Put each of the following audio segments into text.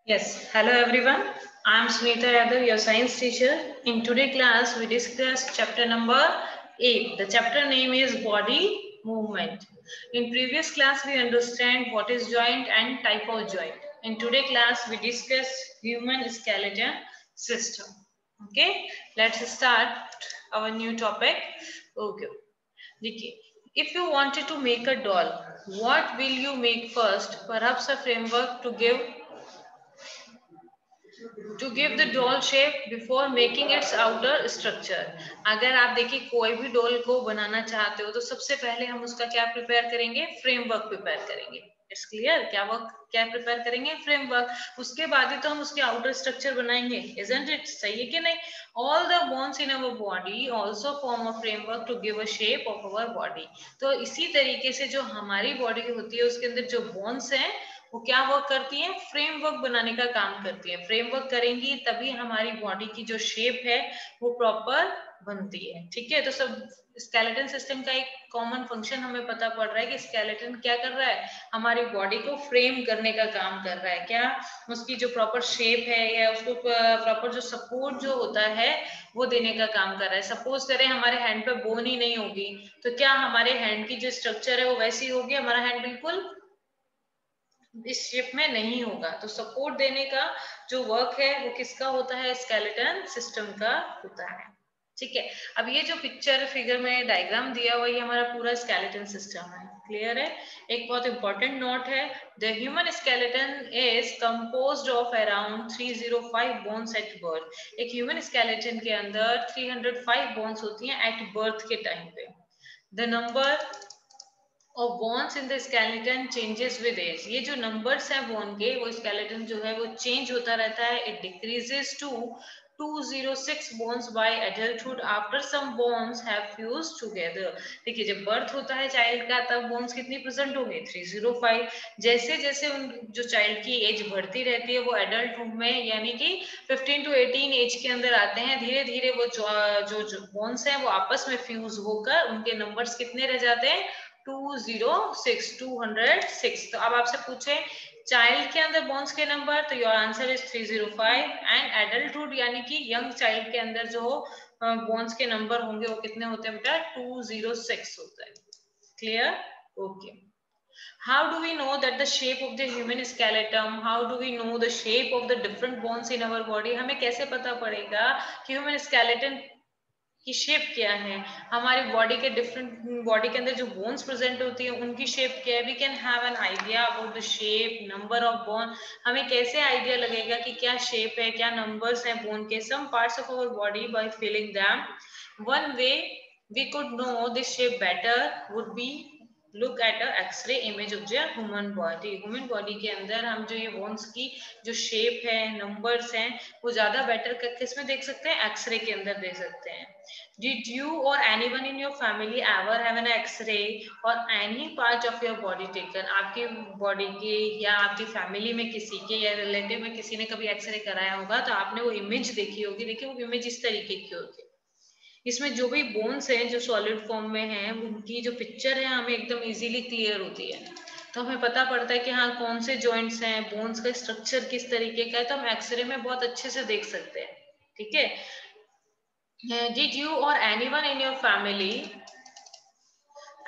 Yes, hello everyone. I am Sunita Yadav, your science teacher. In today's class, we discuss chapter number 8. The chapter name is Body Movement. In previous class, we understand what is joint and type of joint. In today's class, we discuss human skeleton system. Okay, let's start our new topic. Okay. देखिए, if you wanted to make a doll, what will you make first? Perhaps a framework to give the doll shape before making its outer structure. अगर आप देखिए कोई भी doll को बनाना चाहते हो तो सबसे पहले हम उसका क्या प्रिपेयर करेंगे, फ्रेमवर्क प्रिपेयर करेंगे. It's clear. क्या प्रिपेयर करेंगे, फ्रेमवर्क. उसके बाद ही तो हम उसके आउटर स्ट्रक्चर बनाएंगे. Isn't it? सही है कि नहीं? All the bones in our body also form a framework to give a shape of our body. तो इसी तरीके से जो हमारी बॉडी होती है उसके अंदर जो बोन्स हैं वो क्या वर्क करती है, फ्रेमवर्क बनाने का काम करती है. फ्रेमवर्क करेंगी तभी हमारी बॉडी की जो शेप है वो प्रॉपर बनती है. ठीक है, तो सब स्केलेटन सिस्टम का एक कॉमन फंक्शन हमें पता पड़ रहा है कि स्केलेटन क्या कर रहा है, हमारी बॉडी को फ्रेम करने का काम कर रहा है. क्या, उसकी जो प्रॉपर शेप है या उसको प्रॉपर जो सपोर्ट जो होता है वो देने का काम कर रहा है. सपोज करें हमारे हैंड पे बोन ही नहीं होगी तो क्या हमारे हैंड की जो स्ट्रक्चर है वो वैसी होगी, हमारा हैंड बिल्कुल इस शेप में नहीं होगा. तो सपोर्ट देने का जो वर्क है वो किसका होता है, स्केलेटन सिस्टम का होता है. ठीक है, अब ये जो पिक्चर फिगर में डायग्राम दिया हुआ ये हमारा पूरा स्केलेटन सिस्टम है. क्लियर है? एक बहुत इंपॉर्टेंट नोट है, the human skeleton is composed of around 305 bones at birth. एक ह्यूमन स्केलेटन के अंदर 305 बोन्स होती हैं एट बर्थ के टाइम पे. द नंबर और bones in the skeleton changes with age. ये जो नंबर्स हैं बोन के वो स्केलेटन जो है वो चेंज होता रहता है. It decreases to 206 bones by adulthood after some bones have fused together. देखिए जब बर्थ होता है चाइल्ड का तब बोन्स कितनी प्रेजेंट होंगे, 305. जैसे जैसे उन जो चाइल्ड की एज बढ़ती रहती है वो एडल्टहुड में यानी कि 15 to 18 एज के अंदर आते हैं, धीरे धीरे वो जो बोन्स हैं वो आपस में फ्यूज होकर उनके नंबर्स कितने रह जाते हैं, 206. तो अब आपसे पूछे चाइल्ड के अंदर बोन्स के नंबर, तो your answer is 305. And adulthood यानी कि यंग चाइल्ड के अंदर जो बोन्स के नंबर होंगे वो कितने होते हैं बेटा, 206 होता है. Clear? Okay. How do we know that the shape of the human skeleton? How do we know the shape of the different bones in our body? हमें कैसे पता पड़ेगा कि ह्यूमन स्केलेटन की शेप क्या है, हमारी बॉडी के डिफरेंट बॉडी के अंदर जो बोन्स प्रेजेंट होती है उनकी शेप क्या है. We can have an idea about the shape, number of bone. हमें कैसे आइडिया लगेगा कि क्या शेप है, क्या नंबर्स हैं बोन के. Some parts of our body by feeling them. One way we could know this shape better would be look at a x-ray image of the human body. Human body के अंदर हम जो ये bones की जो shape है, numbers हैं, वो ज्यादा बेटर किस में देख सकते हैं, एक्सरे के अंदर देख सकते हैं. Did you or anyone in your family ever have an X-ray or any part of your body taken? आपकी बॉडी के या आपकी फैमिली में किसी के या रिलेटिव में किसी ने कभी एक्सरे कराया होगा तो आपने वो इमेज देखी होगी. देखिए वो इमेज इस तरीके की होती है. इसमें जो भी बोन्स हैं जो सॉलिड फॉर्म में हैं उनकी जो पिक्चर है हमें एकदम इजीली क्लियर होती है. तो हमें पता पड़ता है कि हाँ कौन से जॉइंट्स हैं, बोन्स का स्ट्रक्चर किस तरीके का है, तो हम एक्सरे में बहुत अच्छे से देख सकते हैं. ठीक है. Did you or anyone in your family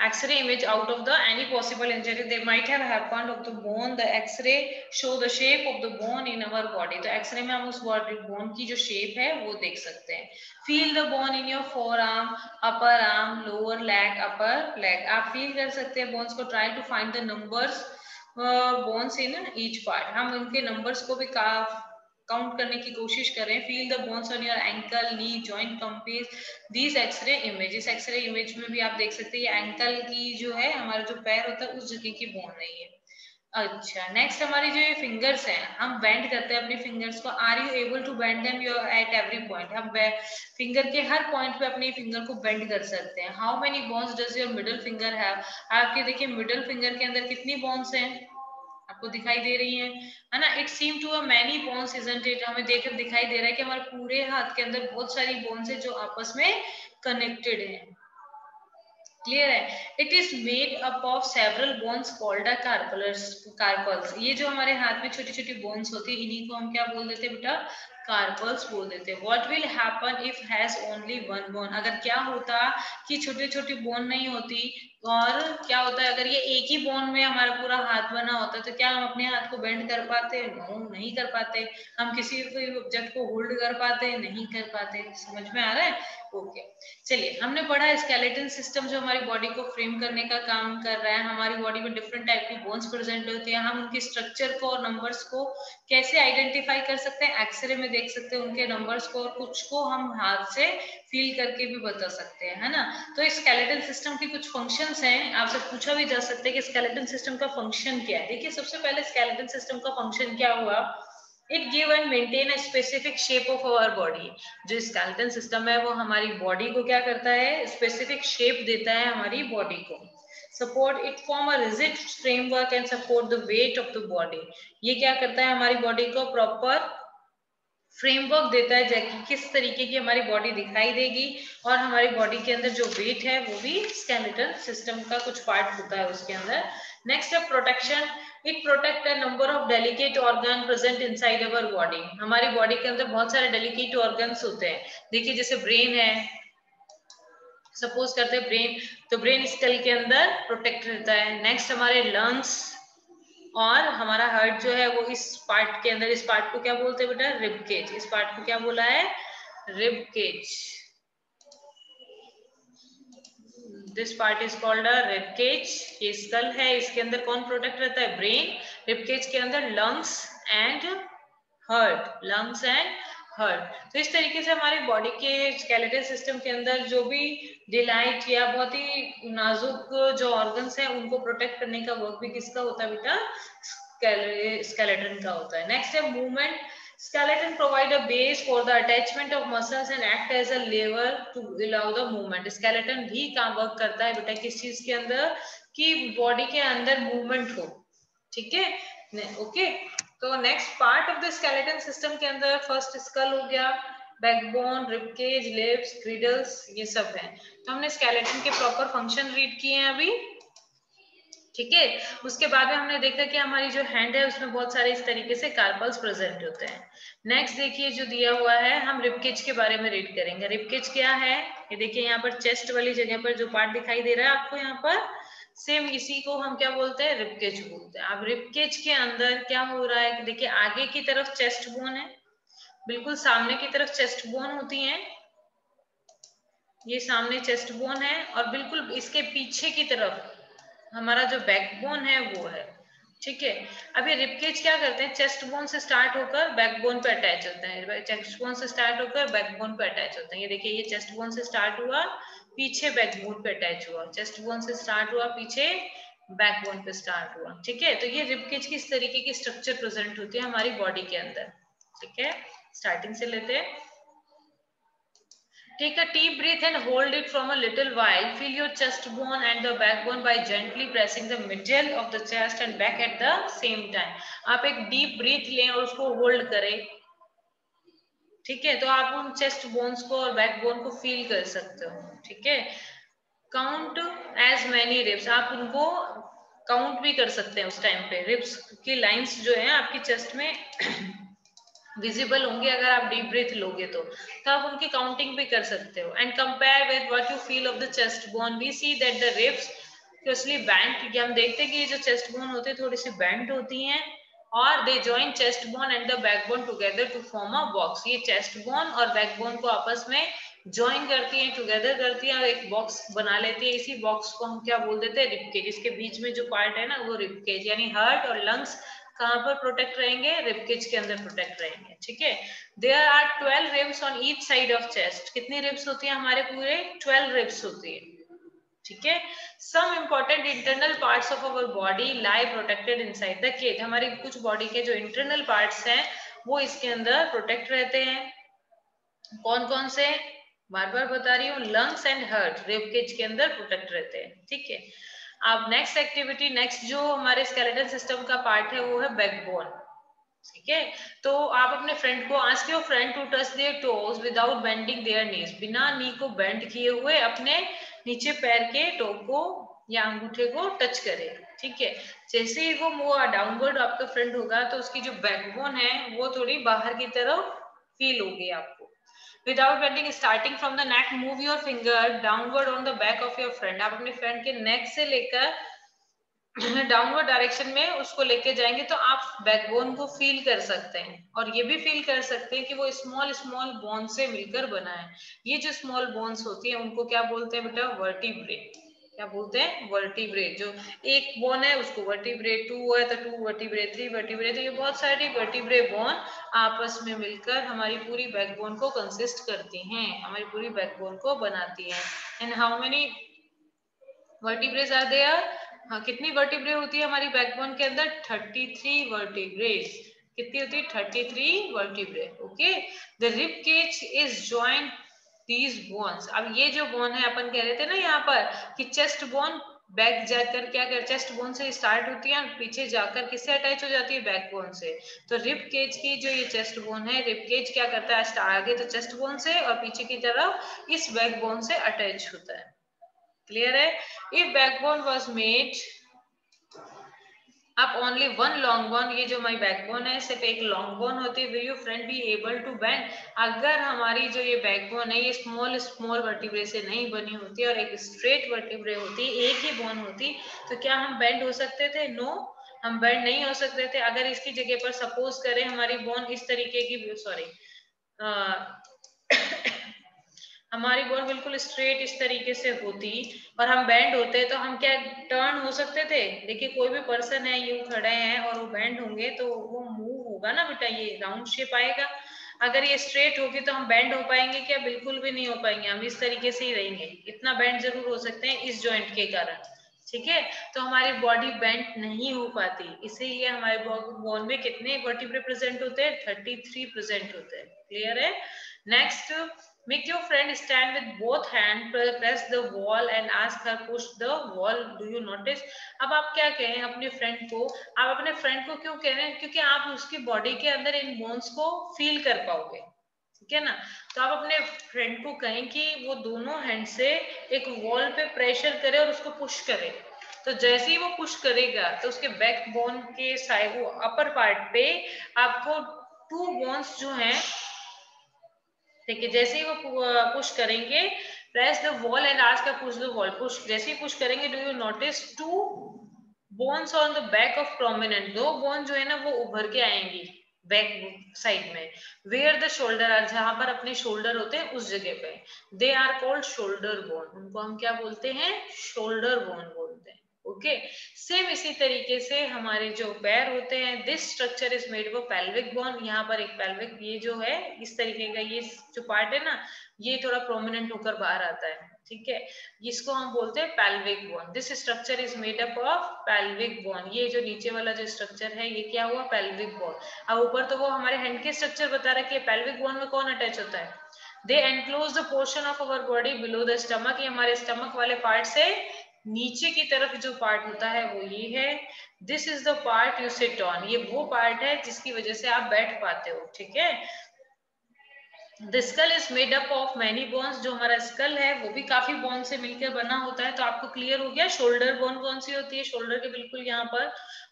X-ray image out of the any possible injury they might have happened of the bone? The X-ray show the shape of the bone in our body. तो X-ray में हम उस body bone की जो shape है वो देख सकते हैं. Feel the bone in your forearm, upper arm, lower leg, upper leg. आप feel कर सकते हैं bones को. Try to find the numbers bones in each part. हम उनके numbers को भी काउंट करने की कोशिश करें. Feel the bones on your ankle, knee, joint, compare these x-ray images. X-ray image में भी आप देख सकते हैं ये एंकल की जो है हमारा जो पैर होता है उस जगह की बोन नहीं है. अच्छा, नेक्स्ट हमारी जो ये फिंगर्स हैं हम बेंड करते हैं अपने फिंगर्स को. Are you able to bend them your at every point? हम फिंगर के हर पॉइंट पे अपने फिंगर को बेंड कर सकते हैं. How many bones does your middle finger have? आपके देखिए मिडिल फिंगर के अंदर कितनी बोन्स हैं, आपको दिखाई दे रही है ना. It seem to a many bones isn't it? हमें देखकर दिखाई दे रहा है कि हमारे पूरे हाथ के अंदर बहुत सारी बोन्स है जो आपस में कनेक्टेड है. क्लियर है? It is made up of several bones called a carpals. ये जो हमारे हाथ में छोटी छोटी बोन्स होती है, इन्हीं को हम क्या बोल देते हैं बेटा? कार्पल्स बोल देते हैं। What will happen if has only one bone? अगर क्या होता कि छोटी छोटी बोन नहीं होती, और क्या होता है अगर ये एक ही बोन में हमारा पूरा हाथ बना होता, तो क्या हम अपने हाथ को बेंड कर पाते? नो, नहीं कर पाते। हम किसी भी ऑब्जेक्ट को होल्ड कर पाते? नहीं कर पाते। समझ में आ रहा है? ओके, चलिए, हमने पढ़ा स्केलेटन सिस्टम जो हमारी बॉडी को फ्रेम करने का काम कर रहा है। हमारी बॉडी में डिफरेंट टाइप की बोन्स प्रेजेंट होती हैं। हम उनके स्ट्रक्चर को और नंबर्स को कैसे आइडेंटिफाई कर सकते हैं? एक्सरे में देख सकते हैं उनके नंबर्स को, और कुछ को हम हाथ से फील करके भी बता सकते हैं, है ना? तो स्केलेटन सिस्टम के कुछ फंक्शंस हैं, आपसे पूछा भी जा सकता है कि स्केलेटन सिस्टम का फंक्शन क्या है। देखिए, सबसे पहले स्केलेटन सिस्टम का फंक्शन क्या हुआ? It give and maintain a specific shape of our body. जो स्केलेटन सिस्टम है वो हमारी बॉडी को क्या करता है? स्पेसिफिक शेप देता है हमारी बॉडी को। Support it form a rigid framework and support the weight of the body. ये क्या करता है? हमारी बॉडी को प्रॉपर फ्रेमवर्क देता है कि किस तरीके की हमारी बॉडी दिखाई देगी, और हमारी बॉडी के अंदर जो वेट है वो भी स्केलेटल सिस्टम का कुछ पार्ट होता है उसके अंदर। नेक्स्ट है protection. It protect a number of delicate organ present inside our body. हमारी बॉडी के अंदर बहुत सारे डेलिकेट ऑर्गन्स होते हैं। देखिए, जैसे ब्रेन है, सपोज करते हैं ब्रेन, तो ब्रेन स्कल के अंदर प्रोटेक्ट रहता है। नेक्स्ट हमारे लंग्स, और हमारा हार्ट जो है वो इस पार्ट के अंदर, इस पार्ट को क्या बोलते हैं बेटा? Rib cage. इस पार्ट को क्या बोला है? Rib cage. This part is called a rib cage. ये स्कल है, इसके अंदर कौन प्रोटेक्ट रहता है? ब्रेन। रिब केज के अंदर lungs and heart, lungs and heart. तो इस तरीके से हमारी बॉडी के स्केलेटल सिस्टम के अंदर जो भी डिलाइट या बहुत ही नाजुक जो ऑर्गन्स हैं उनको प्रोटेक्ट करने का वर्क भी किसका होता है बेटा? स्केलेटन का होता है। नेक्स्ट है movement. Skeleton provide a base for the attachment of muscles and act as a lever to allow the movement. Skeleton भी काम वर्क करता है बेटा किस चीज के अंदर? कि बॉडी के अंदर मूवमेंट हो। ठीक है, ओके। तो next part of the skeleton system के अंदर फर्स्ट स्कल हो गया, बैकबोन, रिबकेज, लिप्स, ग्रिडल्स, ये सब है। तो हमने स्केलेटन के प्रॉपर फंक्शन रीड किए हैं अभी। ठीक है, उसके बाद में हमने देखा कि हमारी जो हैंड है उसमें बहुत सारे इस तरीके से कार्पल्स प्रेजेंट होते हैं। नेक्स्ट देखिए जो दिया हुआ है, हम रिबकेज के बारे में रीड करेंगे। रिबकेज क्या है? ये देखिए यहाँ पर चेस्ट वाली जगह पर जो पार्ट दिखाई दे रहा है आपको यहाँ पर, सेम इसी को हम क्या बोलते हैं? रिबकेज बोलते हैं। अब रिबकेज के अंदर क्या हो रहा है कि देखिए आगे की तरफ चेस्ट बोन है, बिल्कुल सामने की तरफ चेस्ट बोन होती है, ये सामने चेस्ट बोन है, और बिल्कुल इसके पीछे की तरफ हमारा जो बैकबोन है वो है। ठीक है, अब ये रिबकेज क्या करते हैं? चेस्ट बोन से स्टार्ट होकर बैकबोन पे अटैच होते हैं, चेस्ट बोन से स्टार्ट होकर बैकबोन पे अटैच होते हैं। ये देखिए, ये चेस्ट बोन से स्टार्ट हुआ, पीछे बैकबोन पे अटैच हुआ, चेस्ट बोन से स्टार्ट हुआ, पीछे बैकबोन पे स्टार्ट हुआ। ठीक है, तो ये रिबकेज किस तरीके की स्ट्रक्चर प्रेजेंट होती है हमारी बॉडी के अंदर। ठीक है, स्टार्टिंग से लेते हैं। Take a deep breath and hold it from a little while. Feel your chest bone and the backbone by gently pressing the middle of the chest and back at the same time. आप एक deep breath लें और उसको hold करें। ठीक है, तो आप उन चेस्ट बोन्स को और बैकबोन को फील कर सकते हो। ठीक है, काउंट एज मैनी रिब्स, आप उनको काउंट भी कर सकते हैं उस टाइम पे। रिब्स की लाइंस जो है आपकी चेस्ट में विजिबल होंगे अगर आप डीप ब्रीथ लोगे तो आप उनकी काउंटिंग भी कर सकते हो। And compare with what you feel of the chest bone, we see that the ribs closely bend, क्योंकि हम देखते हैं कि ये जो चेस्ट बोन होते हैं थोड़ी सी बैंड होती हैं, और they join chest bone and the backbone together to form a box. ये चेस्ट बोन और बैकबोन को आपस में ज्वाइन करती है, टुगेदर करती है और एक बॉक्स बना लेती है। इसी बॉक्स को हम क्या बोल देते हैं? रिबकेज। इसके बीच में जो पार्ट है ना वो रिबकेज, यानी हार्ट और लंग्स कहाँ पर प्रोटेक्ट रहेंगे? रिबकेज के अंदर प्रोटेक्ट रहेंगे। ठीक है, there are 12 ribs on each side of chest. कितनी रिब्स होती है हमारे? पूरे 12 रिब्स होती है। ठीक है, some important internal parts of our body lie protected inside the cage. हमारी कुछ बॉडी के जो इंटरनल पार्ट्स हैं वो इसके अंदर प्रोटेक्ट रहते हैं। कौन कौन से? बार बार बता रही हूँ, लंग्स एंड हार्ट रिबकेज के अंदर प्रोटेक्ट रहते हैं। ठीक है, अब नेक्स्ट एक्टिविटी, नेक्स्ट जो हमारे स्केलेटल सिस्टम का पार्ट है वो है बैकबोन। ठीक है, तो आप अपने फ्रेंड को ask your friend to touch their toes without bending their knees. बिना नी को बेंड किए हुए अपने नीचे पैर के टो को या अंगूठे को टच करे, ठीक है। जैसे ही वो डाउनवर्ड आपका फ्रंट होगा तो उसकी जो बैकबोन है वो थोड़ी बाहर की तरफ फील होगी आपको। Without bending, starting from the neck, move your finger downward on the back of your friend. आप अपने फ्रेंड के नेक से लेकर डाउनवर्ड डायरेक्शन में उसको लेके जाएंगे तो आप बैकबोन को फील कर सकते हैं, और ये भी फील कर सकते हैं कि वो स्मॉल स्मॉल बोन से मिलकर बना है। ये जो स्मॉल बोन्स होती है उनको क्या बोलते हैं बेटा? वर्टिब्रे। क्या बोलते हैं? वर्टिब्रे। जो एक बोन है उसको वर्टिब्रे, 2 है तो 2 वर्टिब्रे, 3 वर्टिब्रे, तो ये बहुत सारी वर्टिब्रे बोन आपस में मिलकर हमारी पूरी बैकबोन को कंसिस्ट करती हैं, हमारी पूरी बैकबोन को बनाती हैं। And how many vertebrae are there? हाँ, कितनी वर्टिब्रे होती है हमारी बैकबोन के अंदर? 33 वर्टिब्रेज। कितनी होती है? 33 vertebrae. Okay, the rib cage is joint these bones. अब ये जो बोन है, अपन कह रहे थे ना यहाँ पर कि चेस्ट बोन बैक जाकर क्या कर, चेस्ट बोन से स्टार्ट होती है और पीछे जाकर किससे अटैच हो जाती है? बैकबोन से। तो रिब केज की जो ये चेस्ट बोन है, रिब केज क्या करता है? आगे तो चेस्ट बोन से और पीछे की तरफ इस बैकबोन से अटैच होता है। क्लियर है? इफ बैकबोन वॉज मेड अब ओनली वन लॉन्ग बोन, ये जो हमारी बैकबोन है सिर्फ एक लॉन्ग बोन होती है, will your friend be able to bend? अगर हमारी जो ये बैकबोन है ये स्मॉल स्मॉल वर्टिब्रे से नहीं बनी होती और एक स्ट्रेट वर्टिब्रे होती, एक ही बोन होती, तो क्या हम बेंड हो सकते थे? नो, हम बेंड नहीं हो सकते थे। अगर इसकी जगह पर सपोज करें हमारी बोन इस तरीके की, सॉरी हमारी बोन बिल्कुल स्ट्रेट इस तरीके से होती और हम बैंड होते तो हम क्या टर्न हो सकते थे? देखिए कोई भी पर्सन है, यूं खड़े हैं और वो बैंड होंगे तो वो मूव होगा ना बेटा, ये राउंड शेप आएगा। अगर ये स्ट्रेट होगी तो हम बैंड हो पाएंगे क्या? बिल्कुल भी नहीं हो पाएंगे, हम इस तरीके से ही रहेंगे। इतना बैंड जरूर हो सकते हैं इस जॉइंट के कारण, ठीक है। तो हमारी बॉडी बेंड नहीं हो पाती, इसीलिए हमारे बोन में कितने वर्टिब्रे प्रेजेंट होते हैं? 33 प्रेजेंट होते हैं। क्लियर है? Next, make your friend stand with both hands, press the wall and ask her push the wall. Do you notice? अब आप क्या कहें अपने फ्रेंड को? आप अपने फ्रेंड को क्यों कह रहे हैं? क्योंकि आप उसकी बॉडी के अंदर इन बोन्स को फील कर पाओगे, ठीक है ना। तो आप अपने फ्रेंड को कहें कि वो दोनों हैंड से एक वॉल पे प्रेशर करे और उसको पुश करे। तो जैसे ही वो पुश करेगा तो उसके बैक बोन के साइड, वो अपर पार्ट पे आपको 2 बोन्स जो हैं, ठीक है, जैसे ही वो पुश करेंगे, press the wall and ask का पुश द वॉल, पुश जैसे ही पुश करेंगे, do you notice 2 bones on the back of prominent, 2 bone जो है ना वो उभर के आएंगी बैक साइड में। वेयर द शोल्डर आर, जहां पर अपने शोल्डर होते हैं उस जगह पे, they are called shoulder bone, उनको हम क्या बोलते हैं? शोल्डर बोन बोलते हैं। ओके, सेम इसी तरीके से हमारे जो पैर होते हैं, this structure is made of pelvic bone. यहाँ पर एक पेल्विक, ये जो है इस तरीके का ये जो पार्ट है ना, ये थोड़ा प्रोमिनेंट होकर बाहर आता है, ठीक है, इसको हम बोलते हैं pelvic bone. This structure is made up of pelvic bone. ये जो नीचे वाला जो स्ट्रक्चर है ये क्या हुआ? Pelvic bone. अब ऊपर तो वो हमारे हैंड के स्ट्रक्चर बता रखे हैं, पेल्विक बोन में कौन अटैच होता है? They enclose the portion of our body below the stomach. ये हमारे स्टमक वाले पार्ट से नीचे की तरफ जो पार्ट होता है वो ये है। This is the part you sit on, ये वो पार्ट है जिसकी वजह से आप बैठ पाते हो, ठीक है। The skull is made up of many bones. जो हमारा स्कल है वो भी काफी बोन से मिलकर बना होता है। तो आपको क्लियर हो गया शोल्डर बोन कौन सी होती है, शोल्डर के बिल्कुल यहाँ पर,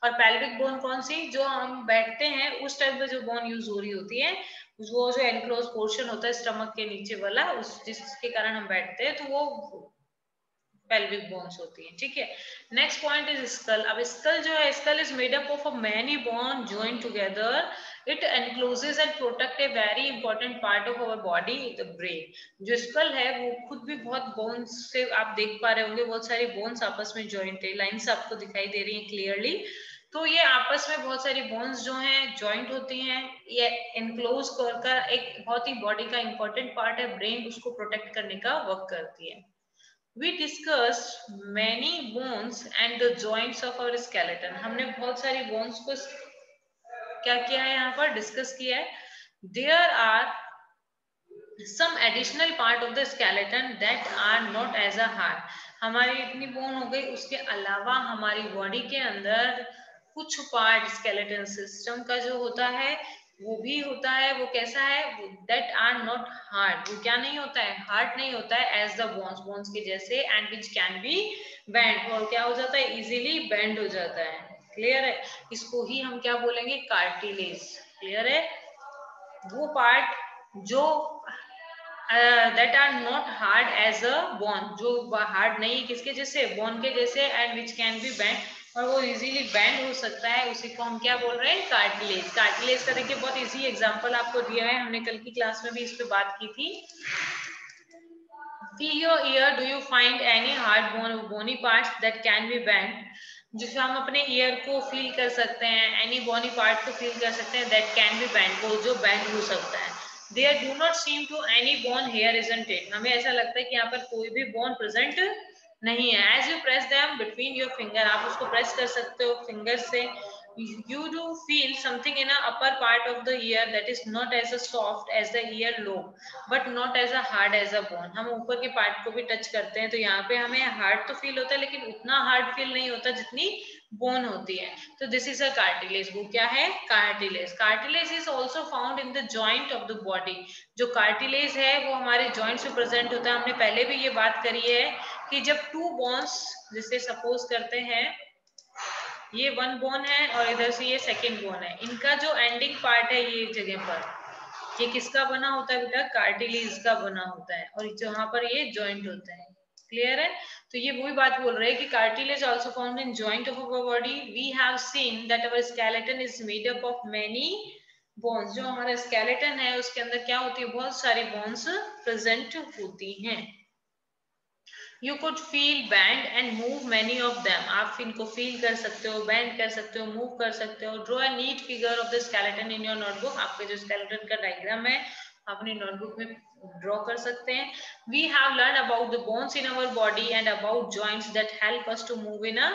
और पेल्विक बोन कौन सी, जो हम बैठते हैं उस टाइम पे जो बोन यूज हो रही होती है, वो जो एनक्लोज पोर्शन होता है स्टमक के नीचे वाला, उस जिसके कारण हम बैठते हैं, तो वो पेल्विक बोन्स होती है, ठीक है। Next point is skull. अब स्कल जो है, skull is made up of a many bone joint together. It encloses and protect a very important part of our body, the brain. जो स्कल है वो खुद भी बहुत बोन्स से, आप देख पा रहे होंगे बहुत सारी बोन्स आपस में जॉइंट है, लाइन्स आपको दिखाई दे रही है क्लियरली। तो ये आपस में बहुत सारी बोन्स जो हैं जॉइंट होती हैं, ये एनक्लोज कर एक बहुत ही बॉडी का इंपॉर्टेंट पार्ट है ब्रेन, उसको प्रोटेक्ट करने का वर्क करती है। We discussed many bones and the joints of our skeleton. हमने बहुत सारी bones को क्या किया है, यहाँ पर डिस्कस किया है। There are some additional part of the skeleton that are not as a heart. हमारी इतनी बोन हो गई, उसके अलावा हमारी बॉडी के अंदर कुछ पार्ट स्केलेटन सिस्टम का जो होता है वो भी होता है, वो कैसा है, दैट आर नॉट हार्ड, वो क्या नहीं होता है, हार्ड नहीं होता है, एज द बोन्स, बोन्स के जैसे, and which can be bend, और क्या हो जाता है, इजीली बेंड हो जाता है। क्लियर है? इसको ही हम क्या बोलेंगे, कार्टिलेज। क्लियर है? वो पार्ट जो that are not hard as a bone, जो हार्ड नहीं, किसके जैसे, बोन के जैसे, and which can be bend, और वो इजीली बेंड हो सकता है, उसी को हम क्या बोल रहे हैं, कार्टिलेज। कार्टिलेज का देखिए बहुत इजी एग्जांपल आपको दिया है, हमने कल की क्लास में भी इस पे बात की थी। Feel your ear, do you find any hard bony parts that can be bent? जिससे हम अपने ईयर को फील कर सकते हैं, एनी बॉनी पार्ट को फील कर सकते हैं, दैट कैन बी बेंड, वो जो बेंड हो सकता है। There do not seem to any bone here isn't it, हमें ऐसा लगता है कि यहाँ पर कोई भी बोन प्रेजेंट नहीं है। As you press them between your finger, आप उसको प्रेस कर सकते हो फिंगर से, you do feel something in a upper part of the ear that is not as a soft as the ear lobe but not as a hard as a bone। हम ऊपर के part को भी touch करते हैं तो यहाँ पे हमें हार्ड तो फील होता है, लेकिन उतना हार्ड फील नहीं होता जितनी बोन होती है। तो दिस इज अ कार्टिलेज। वो क्या है, cartilage. Cartilage is also found in the joint of the body. जो कार्टिलेज है वो हमारे जॉइंट में प्रेजेंट होता है। हमने पहले भी ये बात करी है कि जब टू बोन्स, जिसे सपोज करते हैं ये वन बोन है और इधर से ये सेकंड बोन है, इनका जो एंडिंग पार्ट है ये जगह पर, ये किसका बना होता है बेटा, कार्टिलेज का बना होता है, और जहां पर ये जॉइंट होता है। क्लियर है? तो ये वही बात बोल रहे हैं कि cartilage also found in joint of our body. We have seen that our skeleton is made up of many bones. जो हमारा स्केलेटन है उसके अंदर क्या होती है, बहुत सारी बोन्स प्रेजेंट होती हैं। You could feel, bend and move many of them. आप इनको फील कर सकते हो, बैंड कर सकते हो, मूव कर सकते हो। Draw a neat figure of the skeleton in your notebook. आपके जो स्केलेटन का डायग्राम है अपनी नोटबुक में ड्रॉ कर सकते हैं। We have learned about the bones in our body and about joints that help us to move in a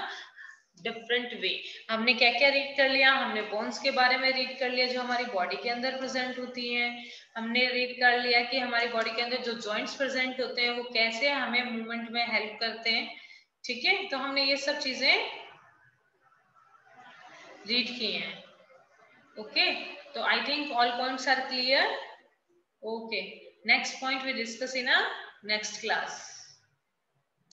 different way. हमने क्या क्या रीड कर लिया, हमने बोन्स के बारे में रीड कर लिया जो हमारी बॉडी के अंदर प्रेजेंट होती हैं। हमने रीड कर लिया कि हमारी बॉडी के अंदर जो जॉइंट्स प्रेजेंट होते हैं वो कैसे हमें मूवमेंट में हेल्प करते हैं। ठीक है, तो हमने ये सब चीजें रीड की हैं। ओके, तो I think all points are clear. Okay, next point we discuss in a next class.